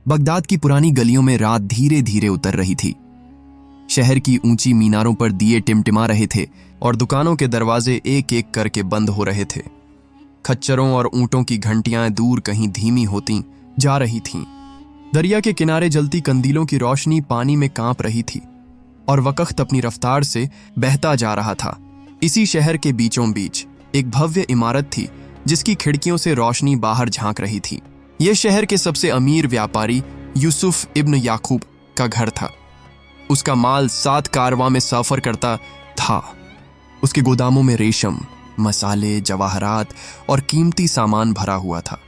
Baghdad की पुरानी गलियों में रात धीरे धीरे उतर रही थी। शहर की ऊंची मीनारों पर दिए टिमटिमा रहे थे और दुकानों के दरवाजे एक एक करके बंद हो रहे थे। खच्चरों और ऊंटों की घंटियां दूर कहीं धीमी होती जा रही थीं। दरिया के किनारे जलती कंदीलों की रोशनी पानी में कांप रही थी और वक्त अपनी रफ्तार से बहता जा रहा था। इसी शहर के बीचों बीच एक भव्य इमारत थी जिसकी खिड़कियों से रोशनी बाहर झांक रही थी। यह शहर के सबसे अमीर व्यापारी यूसुफ इब्न याकूब का घर था। उसका माल 7 कारवां में सफर करता था। उसके गोदामों में रेशम, मसाले, जवाहरात और कीमती सामान भरा हुआ था।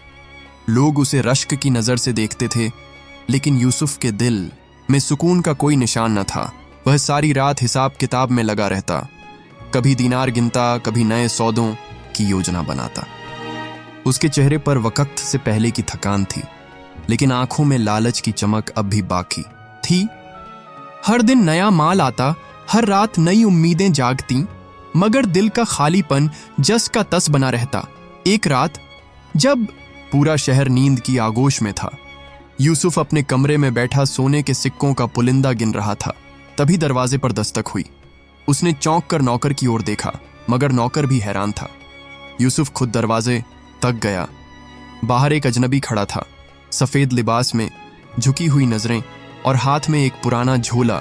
लोग उसे रश्क की नजर से देखते थे, लेकिन यूसुफ के दिल में सुकून का कोई निशान न था। वह सारी रात हिसाब किताब में लगा रहता, कभी दीनार गिनता, कभी नए सौदों की योजना बनाता। उसके चेहरे पर वक्त से पहले की थकान थी, लेकिन आंखों में लालच की चमक अब भी बाकी थी। हर दिन नया माल आता, हर रात नई उम्मीदें जागती, मगर दिल का खालीपन जस का तस बना रहता। एक रात जब पूरा शहर नींद की आगोश में था, यूसुफ अपने कमरे में बैठा सोने के सिक्कों का पुलिंदा गिन रहा था। तभी दरवाजे पर दस्तक हुई। उसने चौंक कर नौकर की ओर देखा, मगर नौकर भी हैरान था। यूसुफ खुद दरवाजे तक गया। बाहर एक अजनबी खड़ा था, सफेद लिबास में, झुकी हुई नजरें और हाथ में एक पुराना झोला।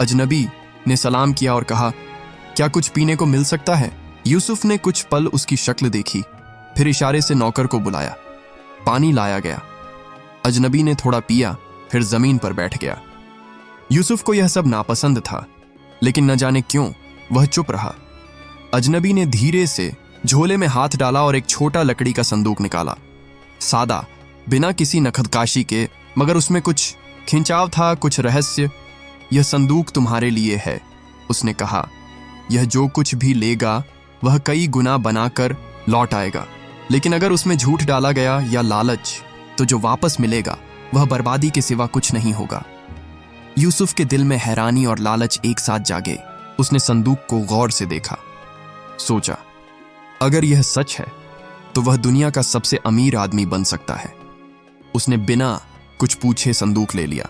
अजनबी ने सलाम किया और कहा, क्या कुछ पीने को मिल सकता है? यूसुफ ने कुछ पल उसकी शक्ल देखी, फिर इशारे से नौकर को बुलाया। पानी लाया गया। अजनबी ने थोड़ा पिया, फिर जमीन पर बैठ गया। यूसुफ को यह सब नापसंद था, लेकिन न जाने क्यों वह चुप रहा। अजनबी ने धीरे से झोले में हाथ डाला और एक छोटा लकड़ी का संदूक निकाला। सादा, बिना किसी नखदकाशी के, मगर उसमें कुछ खिंचाव था, कुछ रहस्य। यह संदूक तुम्हारे लिए है, उसने कहा। यह जो कुछ भी लेगा वह कई गुना बनाकर लौट आएगा, लेकिन अगर उसमें झूठ डाला गया या लालच, तो जो वापस मिलेगा वह बर्बादी के सिवा कुछ नहीं होगा। यूसुफ के दिल में हैरानी और लालच एक साथ जागे। उसने संदूक को गौर से देखा। सोचा, अगर यह सच है तो वह दुनिया का सबसे अमीर आदमी बन सकता है। उसने बिना कुछ पूछे संदूक ले लिया।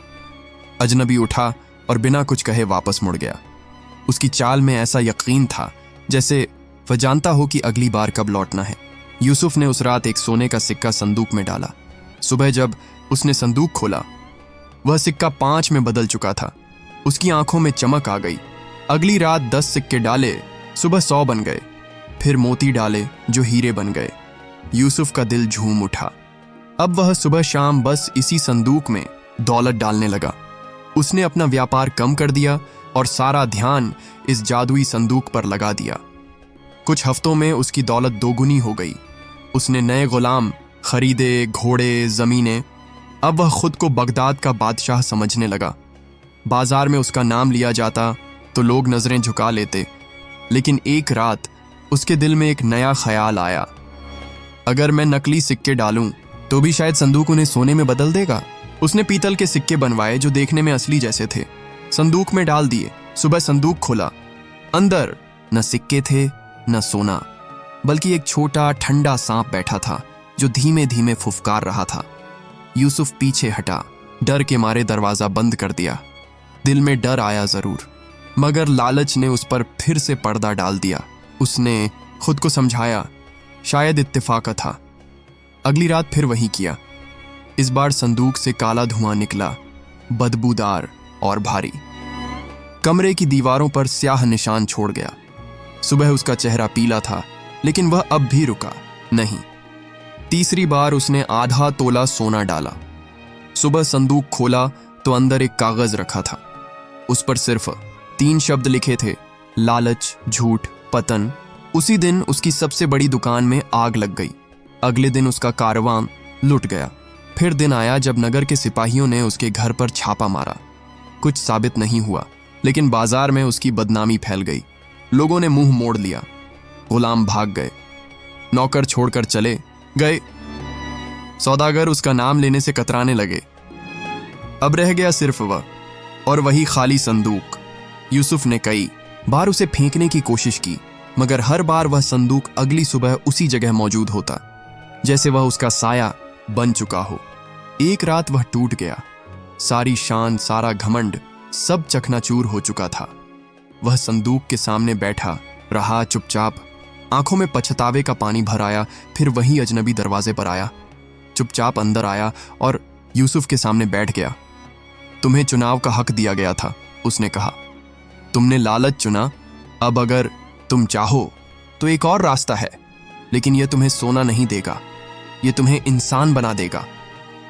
अजनबी उठा और बिना कुछ कहे वापस मुड़ गया। उसकी चाल में ऐसा यकीन था जैसे वह जानता हो कि अगली बार कब लौटना है। यूसुफ ने उस रात एक सोने का सिक्का संदूक में डाला। सुबह जब उसने संदूक खोला, वह सिक्का 5 में बदल चुका था। उसकी आंखों में चमक आ गई। अगली रात 10 सिक्के डाले, सुबह 100 बन गए। फिर मोती डाले जो हीरे बन गए। यूसुफ का दिल झूम उठा। अब वह सुबह शाम बस इसी संदूक में दौलत डालने लगा। उसने अपना व्यापार कम कर दिया और सारा ध्यान इस जादुई संदूक पर लगा दिया। कुछ हफ्तों में उसकी दौलत दोगुनी हो गई। उसने नए गुलाम खरीदे, घोड़े, जमीनें। अब वह खुद को बगदाद का बादशाह समझने लगा। बाजार में उसका नाम लिया जाता तो लोग नजरें झुका लेते, लेकिन एक रात उसके दिल में एक नया ख्याल आया। अगर मैं नकली सिक्के डालूं तो भी शायद संदूक उन्हें सोने में बदल देगा। उसने पीतल के सिक्के बनवाए जो देखने में असली जैसे थे, संदूक में डाल दिए। सुबह संदूक खोला। अंदर न सिक्के थे न सोना, बल्कि एक छोटा ठंडा सांप बैठा था जो धीमे धीमे फुफकार रहा था। यूसुफ पीछे हटा, डर के मारे दरवाजा बंद कर दिया। दिल में डर आया जरूर, मगर लालच ने उस पर फिर से पर्दा डाल दिया। उसने खुद को समझाया, शायद इत्तेफाक था। अगली रात फिर वही किया। इस बार संदूक से काला धुआं निकला, बदबूदार और भारी। कमरे की दीवारों पर स्याह निशान छोड़ गया। सुबह उसका चेहरा पीला था, लेकिन वह अब भी रुका नहीं। तीसरी बार उसने आधा तोला सोना डाला। सुबह संदूक खोला तो अंदर एक कागज रखा था। उस पर सिर्फ 3 शब्द लिखे थे, लालच, झूठ, पतन। उसी दिन उसकी सबसे बड़ी दुकान में आग लग गई। अगले दिन उसका कारवां लुट गया। फिर दिन आया जब नगर के सिपाहियों ने उसके घर पर छापा मारा। कुछ साबित नहीं हुआ, लेकिन बाजार में उसकी बदनामी फैल गई। लोगों ने मुंह मोड़ लिया। गुलाम भाग गए, नौकर छोड़कर चले गए, सौदागर उसका नाम लेने से कतराने लगे। अब रह गया सिर्फ वह और वही खाली संदूक। यूसुफ ने कई बार उसे फेंकने की कोशिश की, मगर हर बार वह संदूक अगली सुबह उसी जगह मौजूद होता, जैसे वह उसका साया बन चुका हो। एक रात वह टूट गया। सारी शान, सारा घमंड, सब चकनाचूर हो चुका था। वह संदूक के सामने बैठा रहा चुपचाप। आंखों में पछतावे का पानी भर आया। फिर वही अजनबी दरवाजे पर आया, चुपचाप अंदर आया और यूसुफ के सामने बैठ गया। तुम्हें चुनाव का हक दिया गया था, उसने कहा। तुमने लालच चुना। अब अगर तुम चाहो तो एक और रास्ता है, लेकिन यह तुम्हें सोना नहीं देगा, यह तुम्हें इंसान बना देगा।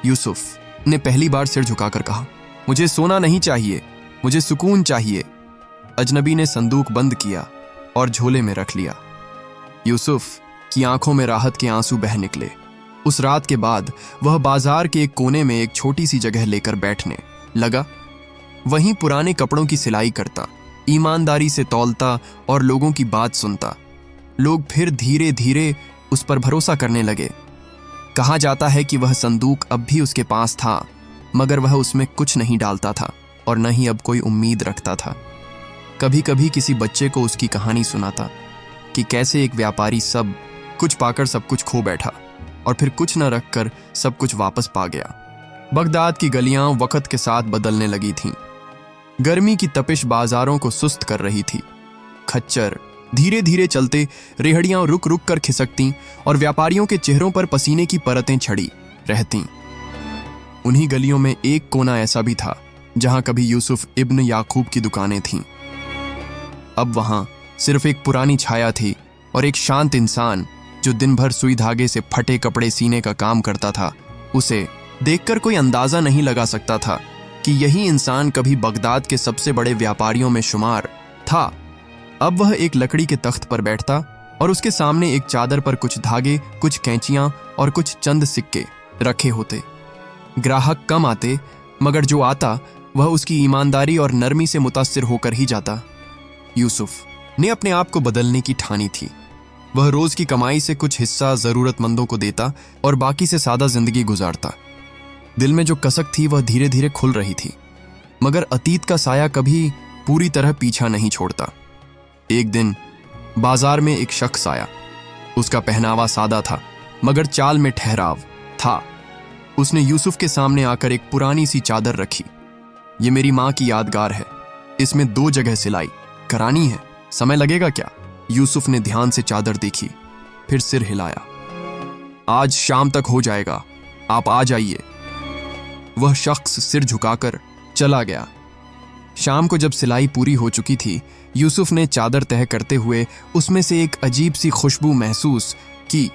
यूसुफ ने पहली बार सिर झुकाकर कहा, मुझे सोना नहीं चाहिए, मुझे सुकून चाहिए। अजनबी ने संदूक बंद किया और झोले में रख लिया। यूसुफ की आंखों में राहत के आंसू बह निकले। उस रात के बाद वह बाजार के एक कोने में एक छोटी सी जगह लेकर बैठने लगा। वहीं पुराने कपड़ों की सिलाई करता, ईमानदारी से तौलता और लोगों की बात सुनता। लोग फिर धीरे धीरे उस पर भरोसा करने लगे। कहा जाता है कि वह संदूक अब भी उसके पास था, मगर वह उसमें कुछ नहीं डालता था और न ही अब कोई उम्मीद रखता था। कभी कभी किसी बच्चे को उसकी कहानी सुनाता कि कैसे एक व्यापारी सब कुछ पाकर सब कुछ खो बैठा और फिर कुछ न रखकर सब कुछ वापस पा गया। बगदाद की गलियां वक्त के साथ बदलने लगी थीं। गर्मी की तपिश बाजारों को सुस्त कर रही थी। खच्चर धीरे धीरे चलते, रेहड़ियां रुक रुक कर खिसकतीं और व्यापारियों के चेहरों पर पसीने की परतें छड़ी रहतीं। उन्हीं गलियों में एक कोना ऐसा भी था जहां कभी यूसुफ इब्न याकूब की दुकानें थीं। अब वहां सिर्फ एक पुरानी छाया थी और एक शांत इंसान जो दिन भर सुई धागे से फटे कपड़े सीने का काम करता था। उसे देखकर कोई अंदाजा नहीं लगा सकता था कि यही इंसान कभी बगदाद के सबसे बड़े व्यापारियों में शुमार था। अब वह एक लकड़ी के तख्त पर बैठता और उसके सामने एक चादर पर कुछ धागे, कुछ कैंचियां और कुछ चंद सिक्के रखे होते। ग्राहक कम आते, मगर जो आता वह उसकी ईमानदारी और नरमी से मुतासिर होकर ही जाता। यूसुफ ने अपने आप को बदलने की ठानी थी। वह रोज की कमाई से कुछ हिस्सा जरूरतमंदों को देता और बाकी से सादा जिंदगी गुजारता। दिल में जो कसक थी वह धीरे धीरे खुल रही थी, मगर अतीत का साया कभी पूरी तरह पीछा नहीं छोड़ता। एक दिन बाजार में एक शख्स आया। उसका पहनावा सादा था, मगर चाल में ठहराव था। उसने यूसुफ के सामने आकर एक पुरानी सी चादर रखी। ये मेरी माँ की यादगार है, इसमें 2 जगह सिलाई करानी है, समय लगेगा क्या? यूसुफ ने ध्यान से चादर देखी, फिर सिर हिलाया। आज शाम तक हो जाएगा, आप आ जाइए। वह शख्स सिर झुकाकर चला गया। शाम को जब सिलाई पूरी हो चुकी थी, यूसुफ ने चादर तह करते हुए उसमें से एक अजीब सी खुशबू महसूस की,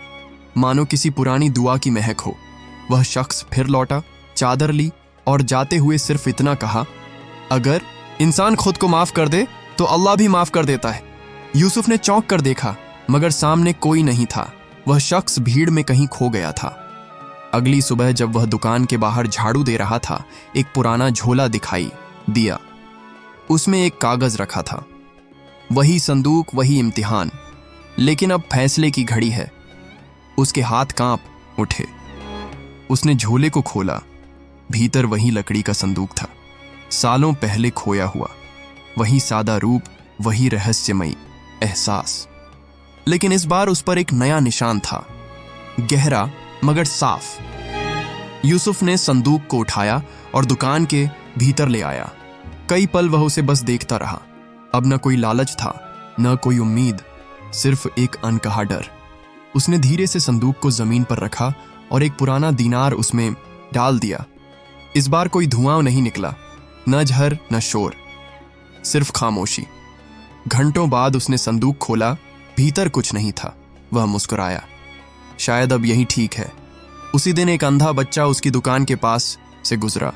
मानो किसी पुरानी दुआ की महक हो। वह शख्स फिर लौटा, चादर ली और जाते हुए सिर्फ इतना कहा, अगर इंसान खुद को माफ कर दे तो अल्लाह भी माफ कर देता है। यूसुफ ने चौंक कर देखा, मगर सामने कोई नहीं था। वह शख्स भीड़ में कहीं खो गया था। अगली सुबह जब वह दुकान के बाहर झाड़ू दे रहा था, एक पुराना झोला दिखाई दिया। उसमें एक कागज रखा था। वही संदूक, वही इम्तिहान, लेकिन अब फैसले की घड़ी है। उसके हाथ कांप उठे। उसने झोले को खोला। भीतर वही लकड़ी का संदूक था, सालों पहले खोया हुआ। वही सादा रूप, वही रहस्यमयी एहसास, लेकिन इस बार उस पर एक नया निशान था, गहरा मगर साफ। यूसुफ ने संदूक को उठाया और दुकान के भीतर ले आया। कई पल वह उसे बस देखता रहा। अब न कोई लालच था, न कोई उम्मीद, सिर्फ एक अनकहा डर। उसने धीरे से संदूक को जमीन पर रखा और एक पुराना दीनार उसमें डाल दिया। इस बार कोई धुआं नहीं निकला, न झर न शोर, सिर्फ खामोशी। घंटों बाद उसने संदूक खोला। भीतर कुछ नहीं था। वह मुस्कुराया, शायद अब यही ठीक है। उसी दिन एक अंधा बच्चा उसकी दुकान के पास से गुजरा।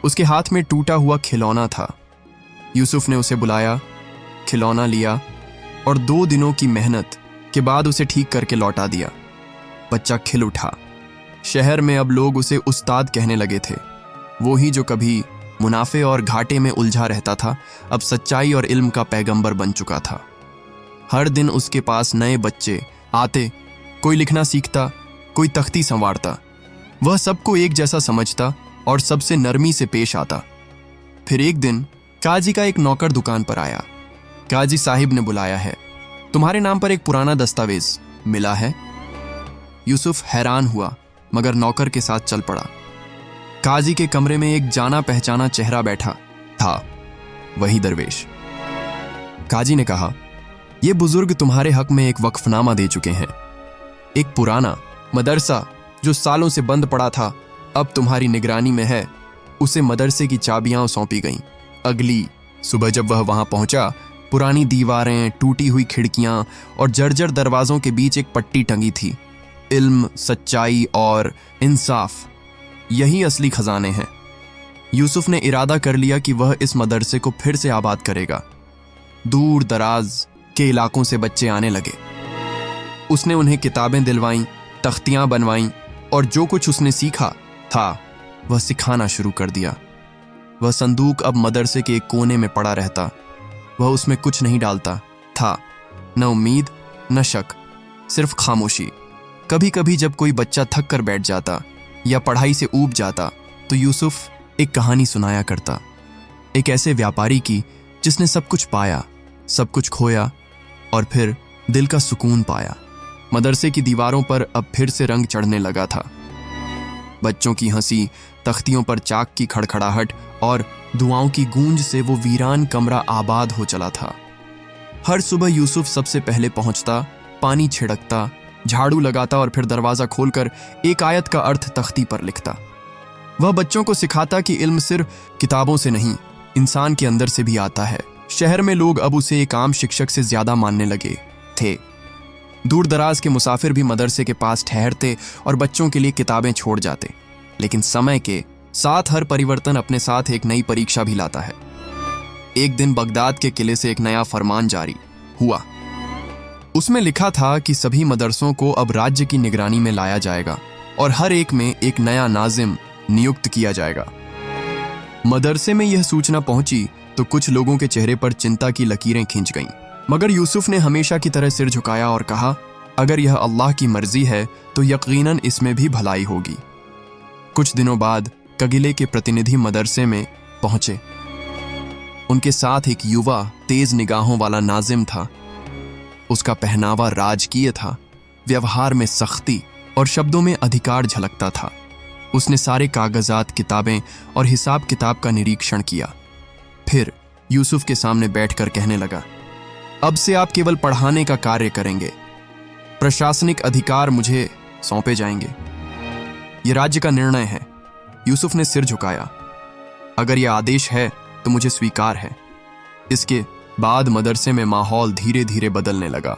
उसके हाथ में टूटा हुआ खिलौना था। यूसुफ ने उसे बुलाया, खिलौना लिया और 2 दिनों की मेहनत के बाद उसे ठीक करके लौटा दिया। बच्चा खिल उठा। शहर में अब लोग उसे उस्ताद कहने लगे थे। वो ही जो कभी मुनाफे और घाटे में उलझा रहता था, अब सच्चाई और इल्म का पैगंबर बन चुका था। हर दिन उसके पास नए बच्चे आते, कोई लिखना सीखता, कोई तख्ती संवारता। वह सबको एक जैसा समझता और सबसे नरमी से पेश आता। फिर एक दिन काजी का एक नौकर दुकान पर आया। काजी साहिब ने बुलाया है, तुम्हारे नाम पर एक पुराना दस्तावेज मिला है। यूसुफ हैरान हुआ, मगर नौकर के साथ चल पड़ा। काजी के कमरे में एक जाना पहचाना चेहरा बैठा था, वही दरवेश। काजी ने कहा, ये बुजुर्ग तुम्हारे हक में एक वक्फनामा दे चुके हैं। एक पुराना मदरसा जो सालों से बंद पड़ा था अब तुम्हारी निगरानी में है, उसे मदरसे की चाबियां सौंपी गईं। अगली सुबह जब वह वहां पहुंचा, पुरानी दीवारें, टूटी हुई खिड़कियां और जर्जर दरवाजों के बीच एक पट्टी टंगी थी। इल्म, सच्चाई और इंसाफ, यही असली खजाने हैं। यूसुफ ने इरादा कर लिया कि वह इस मदरसे को फिर से आबाद करेगा। दूर दराज के इलाकों से बच्चे आने लगे। उसने उन्हें किताबें दिलवाईं, तख्तियां बनवाईं और जो कुछ उसने सीखा था वह सिखाना शुरू कर दिया। वह संदूक अब मदरसे के एक कोने में पड़ा रहता। वह उसमें कुछ नहीं डालता था, न उम्मीद न शक, सिर्फ खामोशी। कभी कभी जब कोई बच्चा थक कर बैठ जाता या पढ़ाई से ऊब जाता तो यूसुफ एक कहानी सुनाया करता, एक ऐसे व्यापारी की जिसने सब कुछ पाया, सब कुछ खोया और फिर दिल का सुकून पाया। मदरसे की दीवारों पर अब फिर से रंग चढ़ने लगा था। बच्चों की हंसी, तख्तियों पर चाक की खड़खड़ाहट और दुआओं की गूंज से वो वीरान कमरा आबाद हो चला था। हर सुबह यूसुफ सबसे पहले पहुंचता, पानी छिड़कता, झाड़ू लगाता और फिर दरवाजा खोलकर एक आयत का अर्थ तख्ती पर लिखता। वह बच्चों को सिखाता कि इल्म सिर्फ किताबों से नहीं, इंसान के अंदर से भी आता है। शहर में लोग अब उसे एक आम शिक्षक से ज्यादा मानने लगे थे। दूर दराज के मुसाफिर भी मदरसे के पास ठहरते और बच्चों के लिए किताबें छोड़ जाते। लेकिन समय के साथ हर परिवर्तन अपने साथ एक नई परीक्षा भी लाता है। एक दिन बगदाद के किले से एक नया फरमान जारी हुआ। उसमें लिखा था कि सभी मदरसों को अब राज्य की निगरानी में लाया जाएगा और हर एक में एक नया नाजिम नियुक्त किया जाएगा। मदरसे में यह सूचना पहुंची तो कुछ लोगों के चेहरे पर चिंता की लकीरें खिंच गईं। मगर यूसुफ ने हमेशा की तरह सिर झुकाया और कहा, अगर यह अल्लाह की मर्जी है तो यकीनन इसमें भी भलाई होगी। कुछ दिनों बाद कबीले के प्रतिनिधि मदरसे में पहुंचे। उनके साथ एक युवा तेज निगाहों वाला नाजिम था। उसका पहनावा राजकीय था, व्यवहार में सख्ती और शब्दों में अधिकार झलकता था। उसने सारे कागजात, किताबें और हिसाब किताब का निरीक्षण किया। फिर यूसुफ के सामने बैठकर कहने लगा, अब से आप केवल पढ़ाने का कार्य करेंगे। प्रशासनिक अधिकार मुझे सौंपे जाएंगे। यह राज्य का निर्णय है। यूसुफ ने सिर झुकाया। अगर यह आदेश है तो मुझे स्वीकार है। इसके बाद मदरसे में माहौल धीरे धीरे बदलने लगा।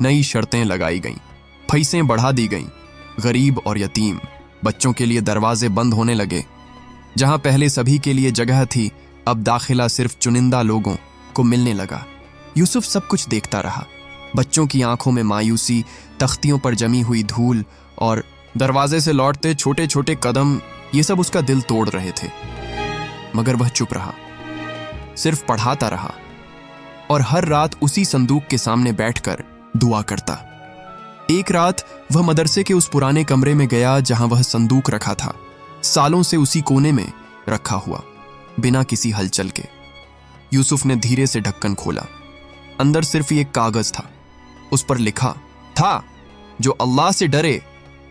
नई शर्तें लगाई गईं, फीसें बढ़ा दी गईं। गरीब और यतीम बच्चों के लिए दरवाजे बंद होने लगे। जहां पहले सभी के लिए जगह थी, अब दाखिला सिर्फ चुनिंदा लोगों को मिलने लगा। यूसुफ सब कुछ देखता रहा। बच्चों की आंखों में मायूसी, तख्तियों पर जमी हुई धूल और दरवाजे से लौटते छोटे छोटे कदम, ये सब उसका दिल तोड़ रहे थे। मगर वह चुप रहा, सिर्फ पढ़ाता रहा और हर रात उसी संदूक के सामने बैठकर दुआ करता। एक रात वह मदरसे के उस पुराने कमरे में गया जहां वह संदूक रखा था, सालों से उसी कोने में रखा हुआ, बिना किसी हलचल के। यूसुफ ने धीरे से ढक्कन खोला। अंदर सिर्फ एक कागज था। उस पर लिखा था, जो अल्लाह से डरे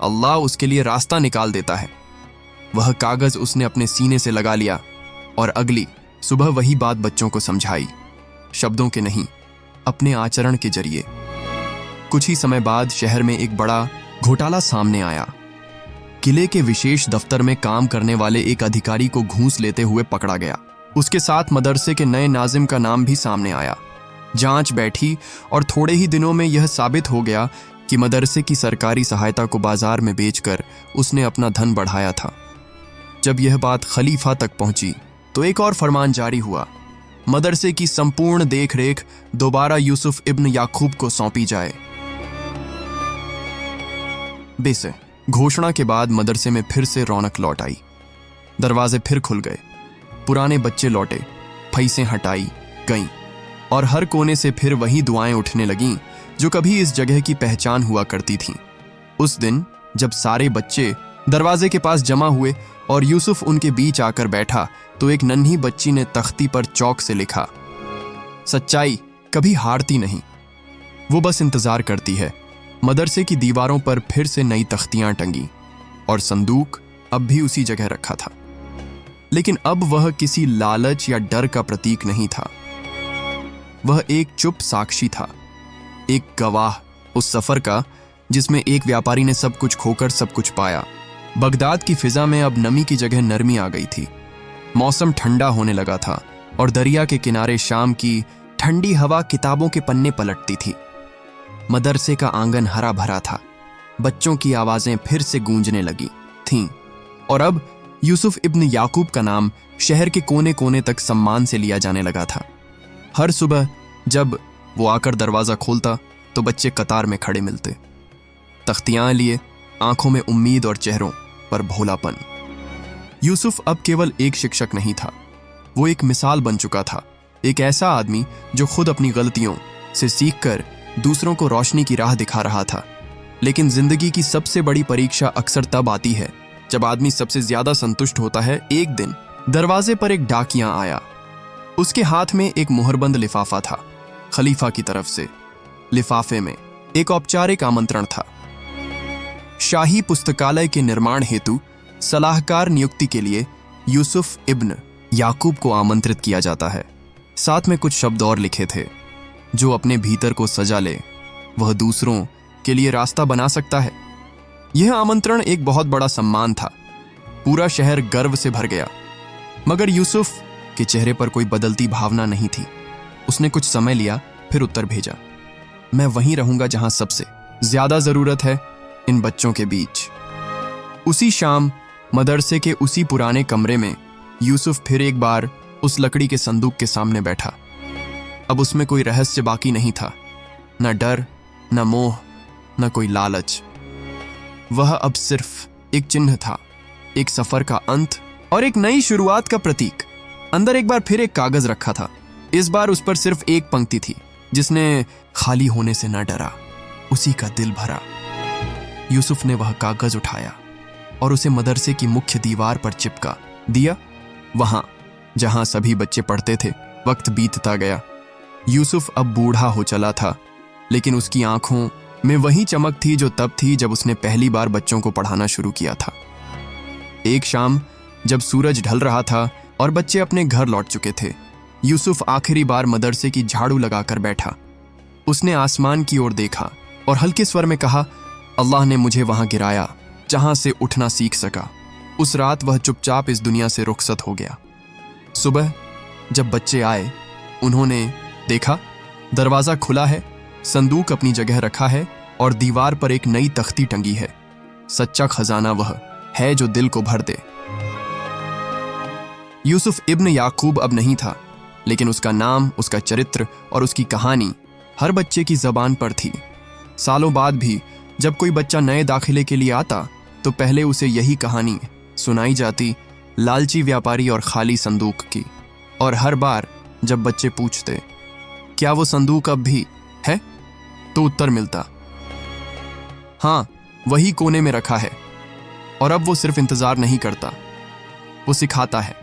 अल्लाह उसके लिए रास्ता निकाल देता है। वह कागज उसने अपने सीने से लगा लिया और अगली सुबह वही बात बच्चों को समझाई, शब्दों के नहीं, अपने आचरण के जरिए। कुछ ही समय बाद शहर में एक बड़ा घोटाला सामने आया। किले के विशेष दफ्तर में काम करने वाले एक अधिकारी को घूस लेते हुए पकड़ा गया। उसके साथ मदरसे के नए नाजिम का नाम भी सामने आया। जांच बैठी और थोड़े ही दिनों में यह साबित हो गया कि मदरसे की सरकारी सहायता को बाजार में बेचकर उसने अपना धन बढ़ाया था। जब यह बात खलीफा तक पहुंची तो एक और फरमान जारी हुआ, मदरसे की संपूर्ण देखरेख दोबारा यूसुफ इब्न याकूब को सौंपी जाए। बेसे घोषणा के बाद मदरसे में फिर से रौनक लौट आई। दरवाजे फिर खुल गए, पुराने बच्चे लौटे, फीसें हटाई गईं और हर कोने से फिर वही दुआएं उठने लगीं जो कभी इस जगह की पहचान हुआ करती थीं। उस दिन जब सारे बच्चे दरवाजे के पास जमा हुए और यूसुफ उनके बीच आकर बैठा तो एक नन्ही बच्ची ने तख्ती पर चौक से लिखा, सच्चाई कभी हारती नहीं, वो बस इंतजार करती है। मदरसे की दीवारों पर फिर से नई तख्तियां टंगी और संदूक अब भी उसी जगह रखा था, लेकिन अब वह किसी लालच या डर का प्रतीक नहीं था। वह एक चुप साक्षी था, एक गवाह उस सफर का जिसमें एक व्यापारी ने सब कुछ खोकर सब कुछ पाया। बगदाद की फिजा में अब नमी की जगह नरमी आ गई थी। मौसम ठंडा होने लगा था और दरिया के किनारे शाम की ठंडी हवा किताबों के पन्ने पलटती थी। मदरसे का आंगन हरा भरा था, बच्चों की आवाजें फिर से गूंजने लगी थीं, और अब यूसुफ इब्न याकूब का नाम शहर के कोने कोने तक सम्मान से लिया जाने लगा था। हर सुबह जब वो आकर दरवाजा खोलता तो बच्चे कतार में खड़े मिलते, तख्तियां लिए, आंखों में उम्मीद और चेहरों पर भोलापन। यूसुफ अब केवल एक शिक्षक नहीं था, वो एक मिसाल बन चुका था, एक ऐसा आदमी जो खुद अपनी गलतियों से सीखकर दूसरों को रोशनी की राह दिखा रहा था। लेकिन जिंदगी की सबसे बड़ी परीक्षा अक्सर तब आती है जब आदमी सबसे ज्यादा संतुष्ट होता है। एक दिन दरवाजे पर एक डाकिया आया। उसके हाथ में एक मुहरबंद लिफाफा था, खलीफा की तरफ से। लिफाफे में एक औपचारिक आमंत्रण था। शाही पुस्तकालय के निर्माण हेतु सलाहकार नियुक्ति के लिए यूसुफ इब्न याकूब को आमंत्रित किया जाता है। साथ में कुछ शब्द और लिखे थे, जो अपने भीतर को सजा ले वह दूसरों के लिए रास्ता बना सकता है। यह आमंत्रण एक बहुत बड़ा सम्मान था। पूरा शहर गर्व से भर गया, मगर यूसुफ के चेहरे पर कोई बदलती भावना नहीं थी। उसने कुछ समय लिया, फिर उत्तर भेजा, मैं वहीं रहूंगा जहां सबसे ज्यादा जरूरत है, इन बच्चों के बीच। उसी शाम मदरसे के उसी पुराने कमरे में यूसुफ फिर एक बार उस लकड़ी के संदूक के सामने बैठा। अब उसमें कोई रहस्य बाकी नहीं था, न डर, न मोह, न कोई लालच। वह अब सिर्फ एक चिन्ह था, एक सफर का अंत और एक नई शुरुआत का प्रतीक। अंदर एक बार फिर एक कागज रखा था। इस बार उस पर सिर्फ एक पंक्ति थी, जिसने खाली होने से न डरा, उसी का दिल भरा। यूसुफ ने वह कागज उठाया और उसे मदरसे की मुख्य दीवार पर चिपका दिया। वहां जहां सभी बच्चे पढ़ते थे। वक्त बीतता गया। यूसुफ अब बूढ़ा हो चला था, लेकिन उसकी आंखों में वही चमक थी जो तब थी जब उसने पहली बार बच्चों को पढ़ाना शुरू किया था। एक शाम जब सूरज ढल रहा था और बच्चे अपने घर लौट चुके थे, यूसुफ आखिरी बार मदरसे की झाड़ू लगाकर बैठा। उसने आसमान की ओर देखा और हल्के स्वर में कहा, अल्लाह ने मुझे वहां गिराया जहां से उठना सीख सका। उस रात वह चुपचाप इस दुनिया से रुखसत हो गया। सुबह जब बच्चे आए, उन्होंने देखा दरवाजा खुला है, संदूक अपनी जगह रखा है और दीवार पर एक नई तख्ती टंगी है। सच्चा खजाना वह है जो दिल को भर दे। यूसुफ इब्न याकूब अब नहीं था, लेकिन उसका नाम, उसका चरित्र और उसकी कहानी हर बच्चे की जबान पर थी। सालों बाद भी जब कोई बच्चा नए दाखिले के लिए आता तो पहले उसे यही कहानी सुनाई जाती, लालची व्यापारी और खाली संदूक की। और हर बार जब बच्चे पूछते, क्या वो संदूक अब भी है, तो उत्तर मिलता, हाँ, वही कोने में रखा है। और अब वो सिर्फ इंतजार नहीं करता, वो सिखाता है।